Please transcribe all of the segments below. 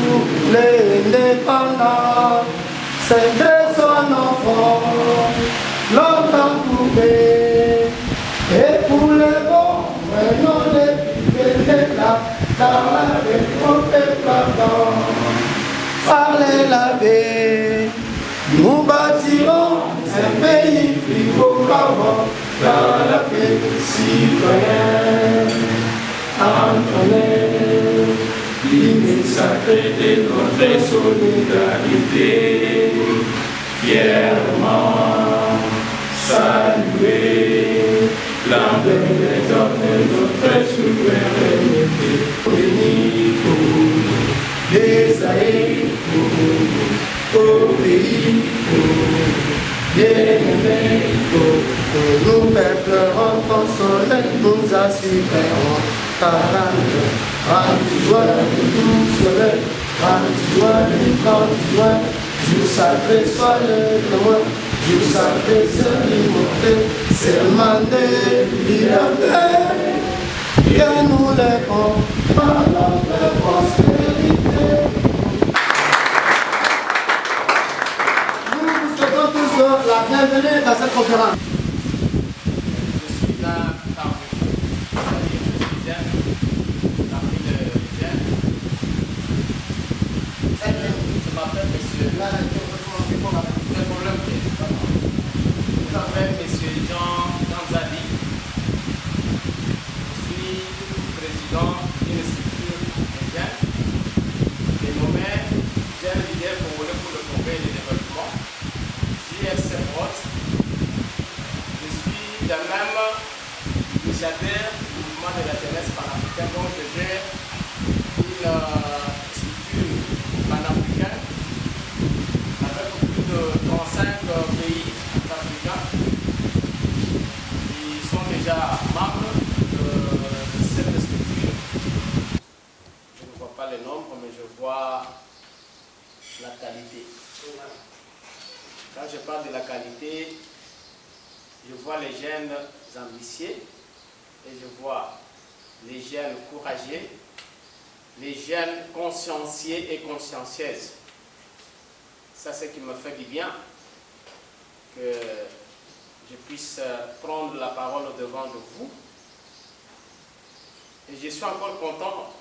pour l'indépendance, c'est de son enfant, longtemps coupé. Et pour les bons, non les plus là, dans la république par les labés, nous bâtirons un pays plus beau qu'avant, dans la paix citoyenne. Antonin, l'hymne sacré de notre solidarité, fièrement saluer l'emblème des hommes de notre souveraineté. Béni pour les aïeux, au pays, bien-aimés, nous peuplerons ton soleil, nous assurerons ta rame. Rends-toi le doux soleil, rends-toi le grand joie, jour sacré soit le témoin, jour sacré c'est l'immortel, c'est le mandat liberté, que nous lèvons par notre prospérité. Nous vous souhaitons tous la bienvenue dans cette conférence. Je suis là parmi vous. C'est-à-dire, je suis jeune, parmi les jeunes. Je m'appelle monsieur. Le problème est. Je m'appelle monsieur Jean Danzadi. Je suis président d'une structure indienne. Et nommé jeune leader congolais pour le progrès et le développement. JRC Roth. Je suis de même initiateur du mouvement de la jeunesse panafricaine, donc je gère une structure panafricaine avec plus de 35 pays africains qui sont déjà membres de cette structure. Je ne vois pas le nombre, mais je vois la qualité. Quand je parle de la qualité, je vois les jeunes ambitieux et je vois les jeunes courageux, les jeunes consciencieux et consciencieuses. Ça, c'est ce qui me fait du bien que je puisse prendre la parole devant de vous. Et je suis encore content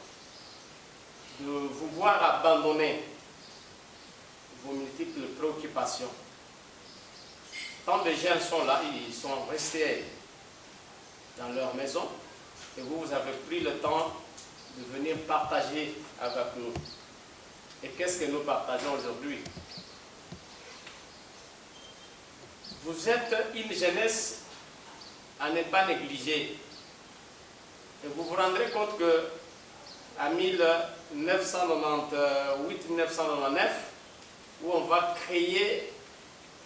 de vous voir abandonner vos multiples préoccupations. Tant de jeunes sont là, ils sont restés dans leur maison et vous avez pris le temps de venir partager avec nous. Et qu'est-ce que nous partageons aujourd'hui? Vous êtes une jeunesse à ne pas négliger. Et vous vous rendrez compte que à 1998-1999, où on va créer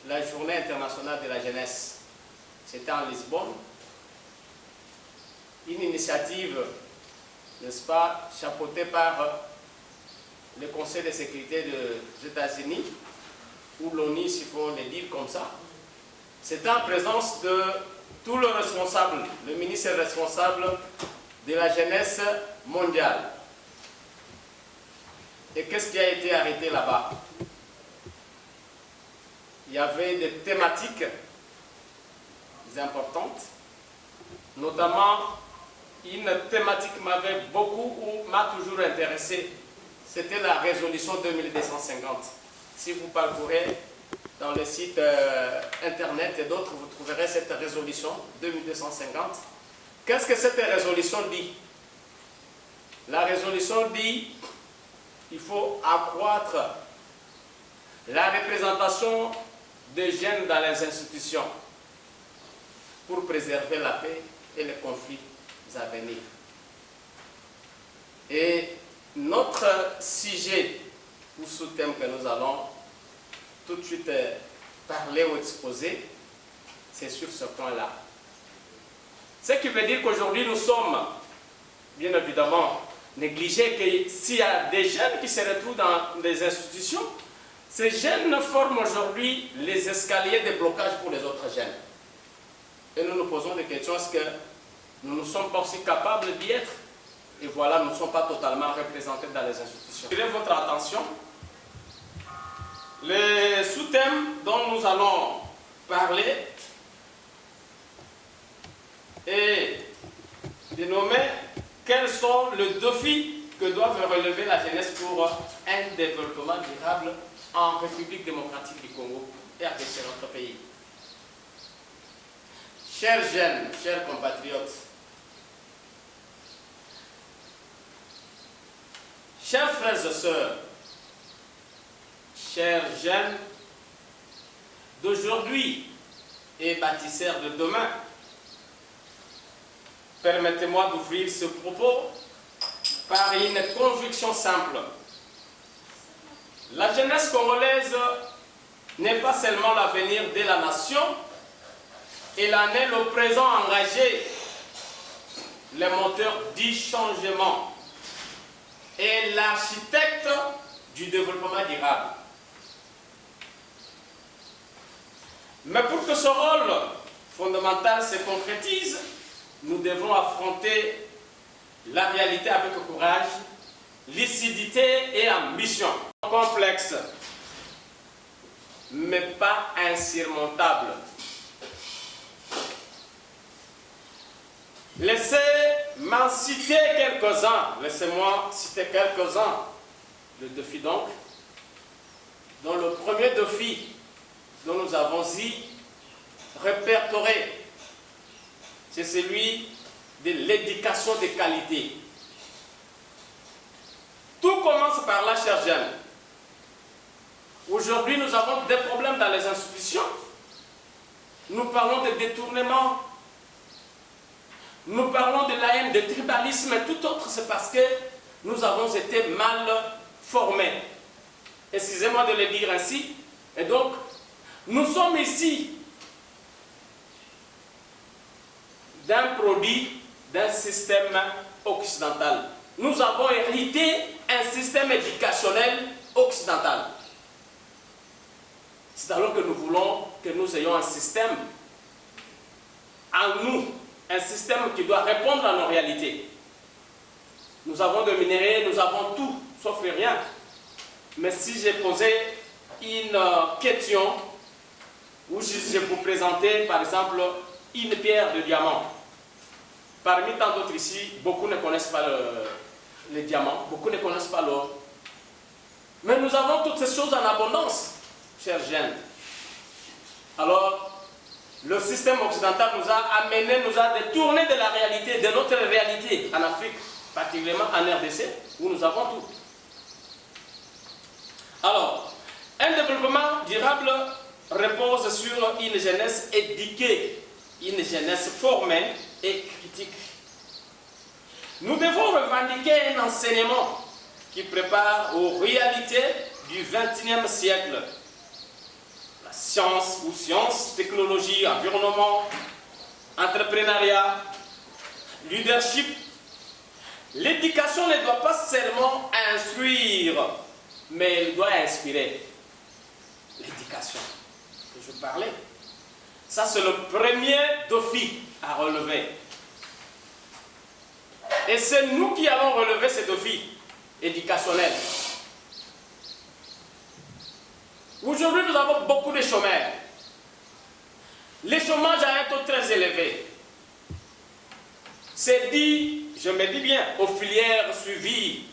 la journée internationale de la jeunesse. C'était en Lisbonne. Une initiative, n'est-ce pas, chapeautée par le Conseil de sécurité des États-Unis, ou l'ONU, s'il faut le dire comme ça. C'était en présence de tout le responsable, le ministre responsable de la jeunesse mondiale. Et qu'est-ce qui a été arrêté là-bas? Il y avait des thématiques importantes, notamment une thématique m'avait beaucoup ou m'a toujours intéressé, c'était la résolution 2250. Si vous parcourez dans le site internet et d'autres, vous trouverez cette résolution 2250. Qu'est-ce que cette résolution dit? La résolution dit qu'il faut accroître la représentation des jeunes dans les institutions pour préserver la paix et les conflits à venir. Et notre sujet ou sous-thème que nous allons tout de suite parler ou exposer, c'est sur ce point-là. Ce qui veut dire qu'aujourd'hui nous sommes bien évidemment négligés, que s'il y a des jeunes qui se retrouvent dans des institutions, ces jeunes forment aujourd'hui les escaliers de blocage pour les autres jeunes. Et nous nous posons des questions, est-ce que nous ne sommes pas aussi capables d'y être? Et voilà, nous ne sommes pas totalement représentés dans les institutions. Je dirais votre attention. Les sous-thèmes dont nous allons parler est dénommé quels sont les défis que doivent relever la jeunesse pour un développement durable en République démocratique du Congo et avec notre pays. Chers jeunes, chers compatriotes, chers frères et sœurs, chers jeunes d'aujourd'hui et bâtisseurs de demain, permettez-moi d'ouvrir ce propos par une conviction simple. La jeunesse congolaise n'est pas seulement l'avenir de la nation, elle en est le présent engagé, le moteur du changement et l'architecte du développement durable. Mais pour que ce rôle fondamental se concrétise, nous devons affronter la réalité avec courage, lucidité et ambition. Complexe, mais pas insurmontable. Laissez-moi citer quelques-uns. Laissez-moi citer quelques-uns. Le défi donc, dont le premier défi dont nous avons y répertorié, c'est celui de l'éducation de qualité. Tout commence par là, chers jeunes. Aujourd'hui, nous avons des problèmes dans les institutions. Nous parlons de détournement. Nous parlons de la haine, de tribalisme et tout autre. C'est parce que nous avons été mal formés. Excusez-moi de le dire ainsi. Et donc, nous sommes ici d'un produit d'un système occidental. Nous avons hérité un système éducationnel occidental. C'est alors que nous voulons que nous ayons un système en nous, un système qui doit répondre à nos réalités. Nous avons des minéraux, nous avons tout, sauf rien. Mais si j'ai posé une question, où je vous présentais par exemple une pierre de diamant. Parmi tant d'autres ici, beaucoup ne connaissent pas les diamants, beaucoup ne connaissent pas l'or. Mais nous avons toutes ces choses en abondance, chers jeunes. Alors, le système occidental nous a amené, nous a détourné de la réalité, de notre réalité en Afrique, particulièrement en RDC, où nous avons tout. Alors, un développement durable repose sur une jeunesse éduquée, une jeunesse formée et critique. Nous devons revendiquer un enseignement qui prépare aux réalités du XXIe siècle. La science ou sciences, technologie, environnement, entrepreneuriat, leadership. L'éducation ne doit pas seulement instruire, mais elle doit inspirer. L'éducation que je parlais. Ça, c'est le premier défi à relever. Et c'est nous qui allons relever ce défi éducationnel. Aujourd'hui, nous avons beaucoup de chômeurs. Le chômage a un taux très élevé. C'est dit, je me dis bien, aux filières suivies.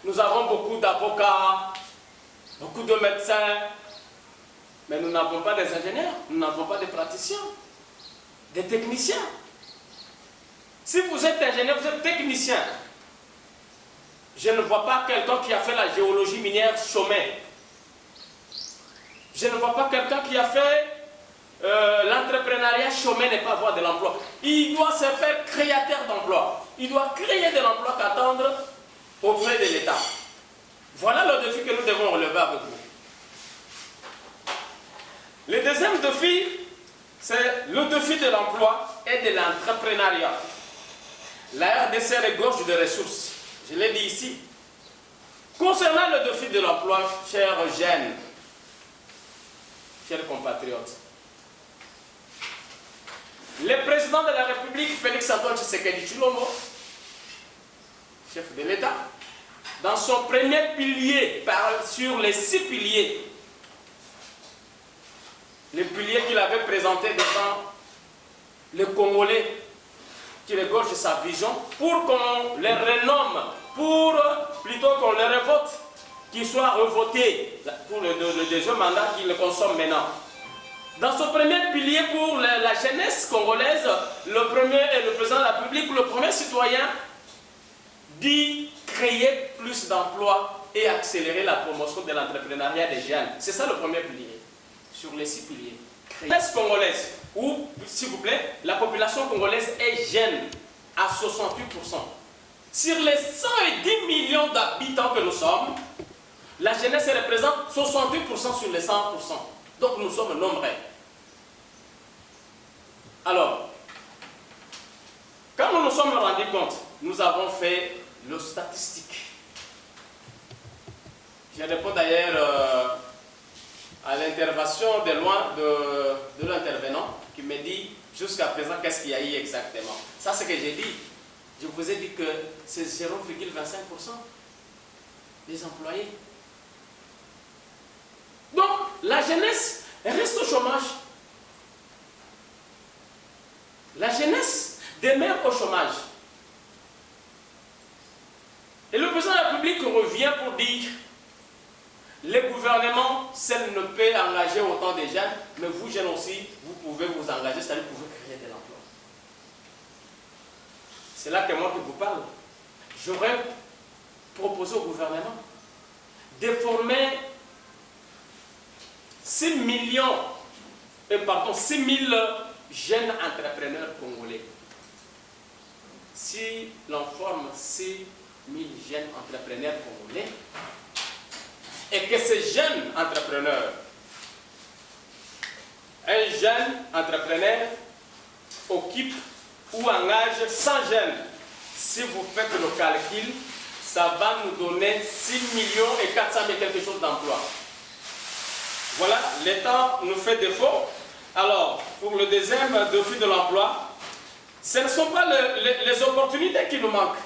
Nous avons beaucoup d'avocats, beaucoup de médecins, mais nous n'avons pas des ingénieurs, nous n'avons pas des praticiens, des techniciens. Si vous êtes ingénieur, vous êtes technicien. Je ne vois pas quelqu'un qui a fait la géologie minière chômer. Je ne vois pas quelqu'un qui a fait l'entrepreneuriat chômer, ne pas avoir de l'emploi. Il doit se faire créateur d'emploi. Il doit créer de l'emploi qu'attendre auprès de l'État. Voilà le défi que nous devons relever avec vous. Le deuxième défi, c'est le défi de l'emploi et de l'entrepreneuriat. La RDC regorge de ressources. Je l'ai dit ici. Concernant le défi de l'emploi, chers jeunes, chers compatriotes, le président de la République, Félix Antoine Tshisekedi Tshilombo, chef de l'État, dans son premier pilier, parle sur les 6 piliers. Les piliers qu'il avait présentés devant les Congolais, qui regorgent sa vision, pour qu'on les renomme, plutôt qu'on les revote, qu'ils soient revotés pour le deuxième mandat qu'ils consomment maintenant. Dans ce premier pilier pour la jeunesse congolaise, le premier est le président de la République, le premier citoyen, dit créer plus d'emplois et accélérer la promotion de l'entrepreneuriat des jeunes. C'est ça le premier pilier, sur les 6 piliers. La jeunesse congolaise, ou, s'il vous plaît, la population congolaise est jeune à 68%. Sur les 110 millions d'habitants que nous sommes, la jeunesse représente 68% sur les 100%. Donc nous sommes nombreux. Alors, quand nous nous sommes rendus compte, nous avons fait le statistique. Je réponds d'ailleurs à l'intervention de l'intervenant qui me dit jusqu'à présent qu'est-ce qu'il y a eu exactement. Ça, c'est ce que j'ai dit. Je vous ai dit que c'est 0,25% des employés. Donc, la jeunesse reste au chômage. La jeunesse demeure au chômage. Et le président de la République revient pour dire le gouvernement seul ne peut engager autant de jeunes, mais vous, jeunes aussi, vous pouvez vous engager, c'est-à-dire que vous pouvez créer de l'emploi. C'est là que moi qui vous parle. J'aurais proposé au gouvernement de former 6 000 jeunes entrepreneurs congolais. Si l'on forme 6 000 jeunes entrepreneurs congolais, et que ces jeunes entrepreneurs, un jeune entrepreneur occupe ou engage 100 jeunes, si vous faites le calcul, ça va nous donner 6 400 000 quelque chose d'emplois. Voilà, l'État nous fait défaut. Alors, pour le deuxième défi de l'emploi, ce ne sont pas les opportunités qui nous manquent,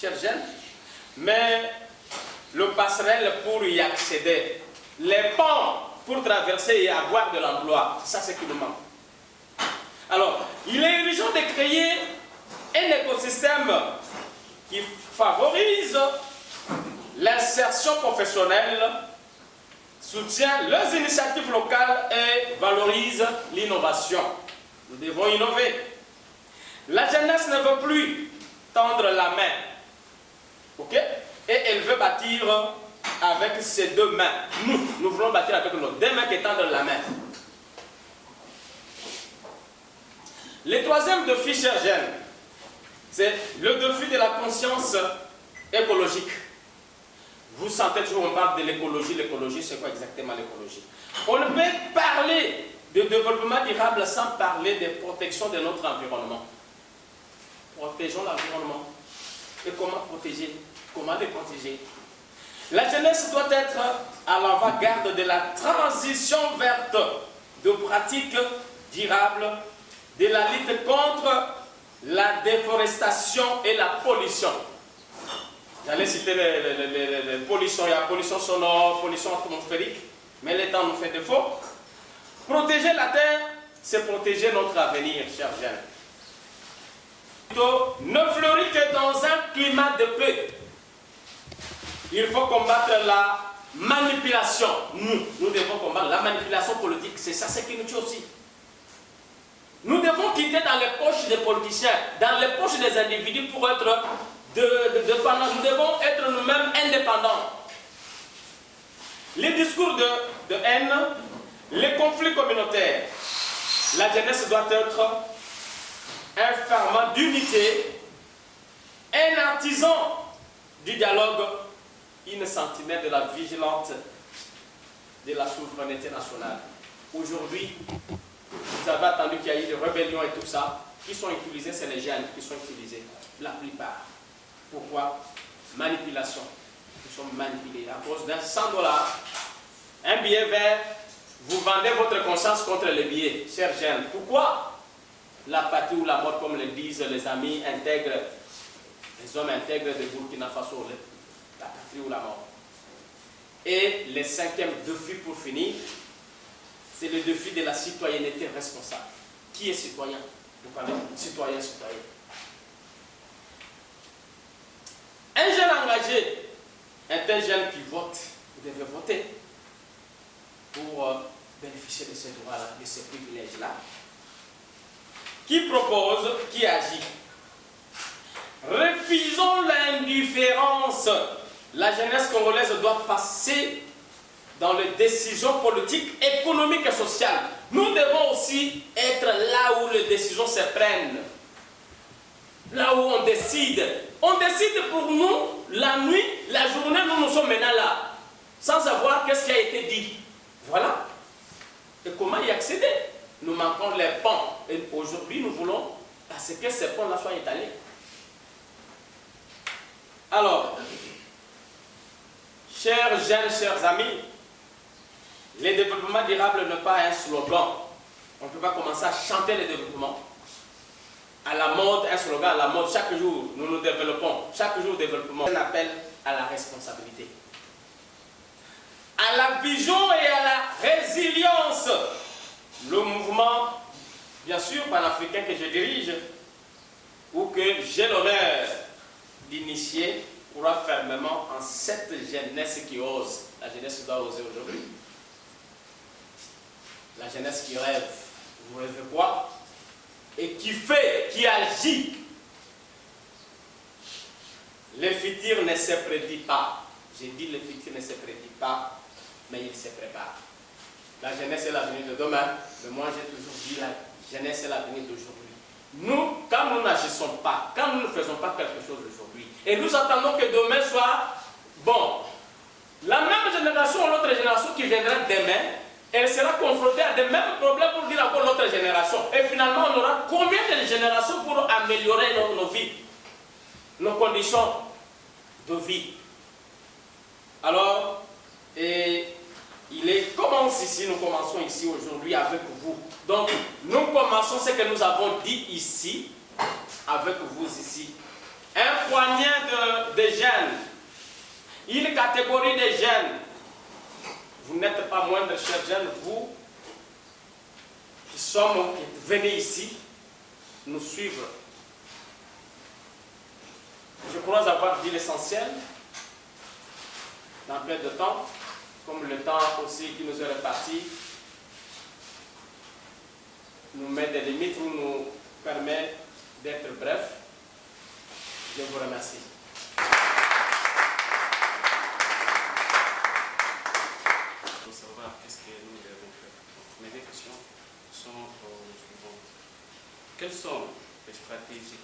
chers jeunes, mais le passerelle pour y accéder, les ponts pour traverser et avoir de l'emploi, ça c'est ce qui nous manque. Alors, il est urgent de créer un écosystème qui favorise l'insertion professionnelle, soutient les initiatives locales et valorise l'innovation. Nous devons innover. La jeunesse ne veut plus tendre la main. Ok? Et elle veut bâtir avec ses 2 mains. Nous voulons bâtir avec nos 2 mains qui tendent la main. Le troisième défi, chers jeunes, c'est le défi de la conscience écologique. Vous sentez toujours, on parle de l'écologie. L'écologie, c'est quoi exactement l'écologie? On ne peut parler de développement durable sans parler de protection de notre environnement. Protégeons l'environnement. Et comment protéger? Comment les protéger? La jeunesse doit être à l'avant-garde de la transition verte, de pratiques durables, de la lutte contre la déforestation et la pollution. J'allais citer les pollutions. Il y a pollution sonore, pollution atmosphérique, mais le temps nous fait défaut. Protéger la terre, c'est protéger notre avenir, chers jeunes. Ne fleurit que dans un climat de paix. Il faut combattre la manipulation. Nous devons combattre la manipulation politique. C'est ça ce qui nous tue aussi. Nous devons quitter dans les poches des politiciens, dans les poches des individus pour être dépendants. Nous devons être nous-mêmes indépendants. Les discours de haine, les conflits communautaires, la jeunesse doit être un ferment d'unité, un artisan du dialogue, une sentinelle de la vigilance de la souveraineté nationale. Aujourd'hui, vous avez attendu qu'il y a eu des rébellions et tout ça. Qui sont utilisés, c'est les jeunes qui sont utilisés, la plupart. Pourquoi? Manipulation. Ils sont manipulés à cause d'un 100 $. Un billet vert, vous vendez votre conscience contre les billets, chers jeunes. Pourquoi? La patrie ou la mort, comme le disent les amis, intègrent les hommes intègres de Burkina Faso, la patrie ou la mort. Et le cinquième défi pour finir, c'est le défi de la citoyenneté responsable. Qui est citoyen? Vous parlez citoyen. Un jeune engagé est un jeune qui vote. Vous devez voter pour bénéficier de ces droits-là, de ces privilèges-là. Qui propose, qui agit. Refusons l'indifférence. La jeunesse congolaise doit passer dans les décisions politiques, économiques et sociales. Nous devons aussi être là où les décisions se prennent. Là où on décide. On décide pour nous, la nuit, la journée, nous sommes maintenant là. Sans savoir qu'est-ce qui a été dit. Voilà. Et comment y accéder? Nous manquons les ponts. Et aujourd'hui, nous voulons à ce que ces ponts-là soient étalés. Alors, chers jeunes, chers amis, le développement durable n'est pas un slogan. On ne peut pas commencer à chanter le développement. À la mode, un slogan à la mode, chaque jour nous nous développons, chaque jour développement. Un appel à la responsabilité, à la vision et à la résilience. Le mouvement, bien sûr, panafricain que je dirige, ou que j'ai l'honneur d'initier, croit fermement en cette jeunesse qui ose. La jeunesse doit oser aujourd'hui. La jeunesse qui rêve. Vous rêvez quoi? Et qui fait, qui agit. Le futur ne se prédit pas. J'ai dit le futur ne se prédit pas, mais il se prépare. La jeunesse est l'avenir de demain, mais moi j'ai toujours dit la jeunesse est l'avenir d'aujourd'hui. Nous, quand nous n'agissons pas, quand nous ne faisons pas quelque chose aujourd'hui, et nous attendons que demain soit bon, la même génération ou l'autre génération qui viendra demain, elle sera confrontée à des mêmes problèmes pour dire encore l'autre génération. Et finalement, on aura combien de générations pour améliorer nos vies, nos conditions de vie. Alors, nous commençons ici aujourd'hui avec vous. Donc, nous commençons ce que nous avons dit ici, avec vous ici. Un poignet de jeunes, une catégorie de jeunes. Vous n'êtes pas moindre, chers jeunes, vous qui venez ici nous suivre. Je crois avoir dit l'essentiel dans peu de temps, comme le temps aussi qui nous est réparti nous met des limites ou nous permet d'être bref. Je vous remercie. Pour savoir qu'est-ce que nous devons faire. Mes deux questions sont suivantes. Quelles sont les stratégies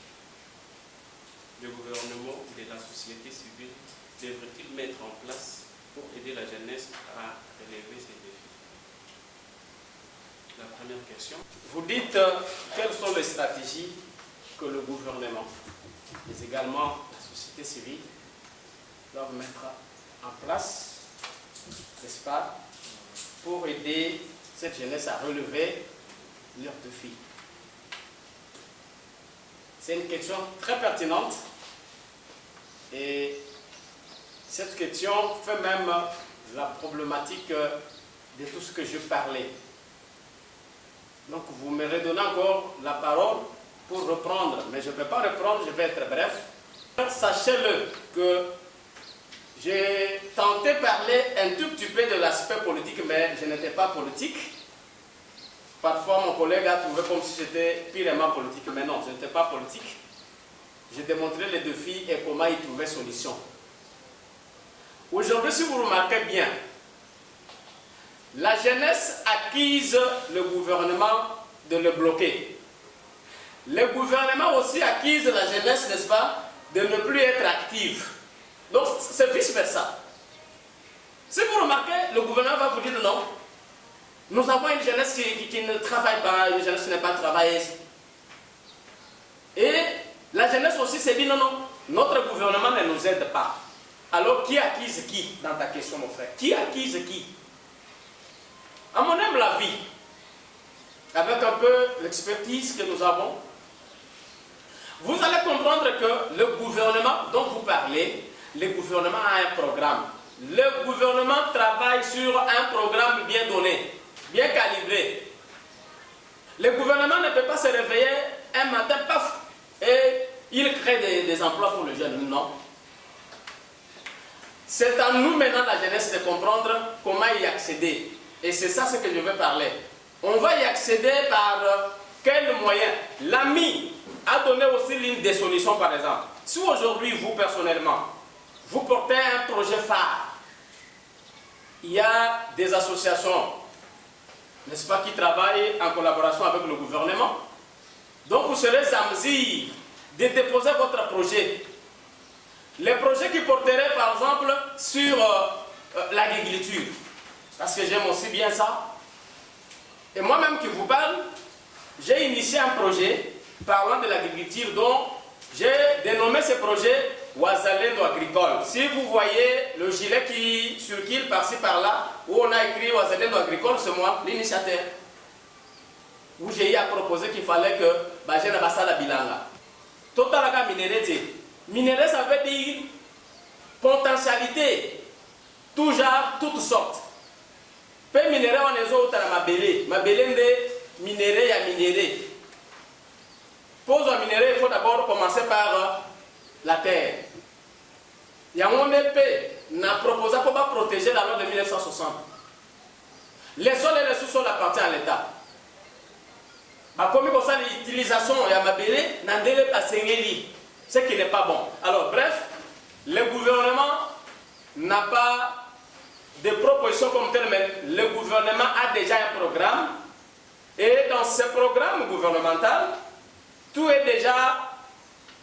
du gouvernement ou de la société civile devrait-il mettre en place pour aider la jeunesse à relever ces défis? La première question. Vous dites quelles sont les stratégies que le gouvernement, mais également la société civile, doivent mettre en place, n'est-ce pas, pour aider cette jeunesse à relever leurs défis. C'est une question très pertinente et cette question fait même la problématique de tout ce que je parlais. Donc vous me redonnez encore la parole pour reprendre, mais je ne peux pas reprendre, je vais être bref. Sachez-le que j'ai tenté de parler un tout petit peu de l'aspect politique, mais je n'étais pas politique. Parfois mon collègue a trouvé comme si j'étais purement politique, mais non, je n'étais pas politique. J'ai démontré les défis et comment y trouver solution. Aujourd'hui, si vous remarquez bien, la jeunesse accuse le gouvernement de le bloquer. Le gouvernement aussi accuse la jeunesse, n'est-ce pas, de ne plus être active. Donc c'est vice-versa. Si vous remarquez, le gouvernement va vous dire non. Nous avons une jeunesse qui ne travaille pas, une jeunesse qui n'est pas travailleuse. Et la jeunesse aussi s'est dit non, non, notre gouvernement ne nous aide pas. Alors qui accuse qui dans ta question, mon frère? Qui accuse qui? À mon humble avis, avec un peu l'expertise que nous avons, vous allez comprendre comprendre que le gouvernement dont vous parlez, le gouvernement a un programme. Le gouvernement travaille sur un programme bien donné, bien calibré. Le gouvernement ne peut pas se réveiller un matin, paf, et il crée des emplois pour les jeunes. Non. C'est à nous maintenant, la jeunesse, de comprendre comment y accéder. Et c'est ça ce que je veux parler. On va y accéder par quels moyens? L'AMI a donné aussi l'une des solutions, par exemple. Si aujourd'hui, vous personnellement, vous portez un projet phare, il y a des associations, n'est-ce pas, qui travaillent en collaboration avec le gouvernement. Donc vous serez en mesure de déposer votre projet. Les projets qui porteraient par exemple sur l'agriculture, parce que j'aime aussi bien ça. Et moi-même qui vous parle, j'ai initié un projet parlant de l'agriculture dont j'ai dénommé ce projet Wazalendo Agricole. Si vous voyez le gilet qui circule par-ci par-là, où on a écrit Wazalendo Agricole, c'est moi, l'initiateur. Où j'ai eu à proposer qu'il fallait que j'ai la bassa la bilanga. Totalaka minéré. Minéré, ça veut dire potentialité, tout genre, toutes sortes. Peu minéré, on est autres à ma belé. Ma belé, minéré, à minéré. Pose un minéré, il faut d'abord commencer par la terre. Il y a mon épée, n'a proposé pour protéger la loi de 1960. Les sols et les sous-sols appartiennent à l'État. Comme il y a l'utilisation, il y a ma belé, n'a pas ce qui n'est pas bon. Alors bref, le gouvernement n'a pas de propositions comme telles, mais le gouvernement a déjà un programme. Et dans ce programme gouvernemental, tout est déjà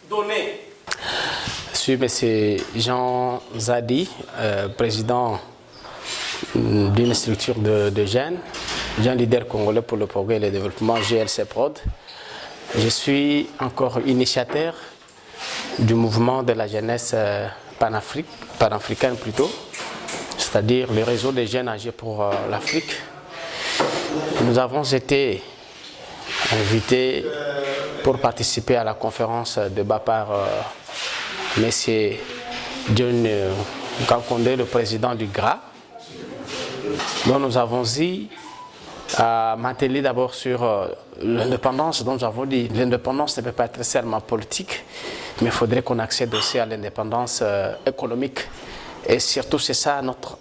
donné. Je suis M. Jean Zadi, président d'une structure de jeunes, jeune leader congolais pour le progrès et le développement, GLC Prod. Je suis encore initiateur du mouvement de la jeunesse panafricaine plutôt, c'est-à-dire le réseau des jeunes âgés pour l'Afrique. Nous avons été invités pour participer à la conférence de débat par M. John Kankonde, le président du GRA, dont nous avons dit à m'atteler d'abord sur l'indépendance, dont nous avons dit l'indépendance ne peut pas être seulement politique, mais il faudrait qu'on accède aussi à l'indépendance économique. Et surtout, c'est ça notre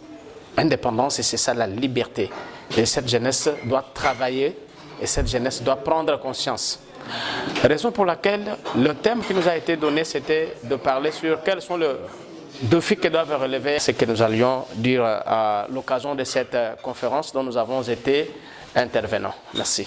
indépendance et c'est ça la liberté. Et cette jeunesse doit travailler et cette jeunesse doit prendre conscience. Raison pour laquelle le thème qui nous a été donné, c'était de parler sur quels sont les défis que doivent relever. Ce que nous allions dire à l'occasion de cette conférence dont nous avons été intervenants. Merci.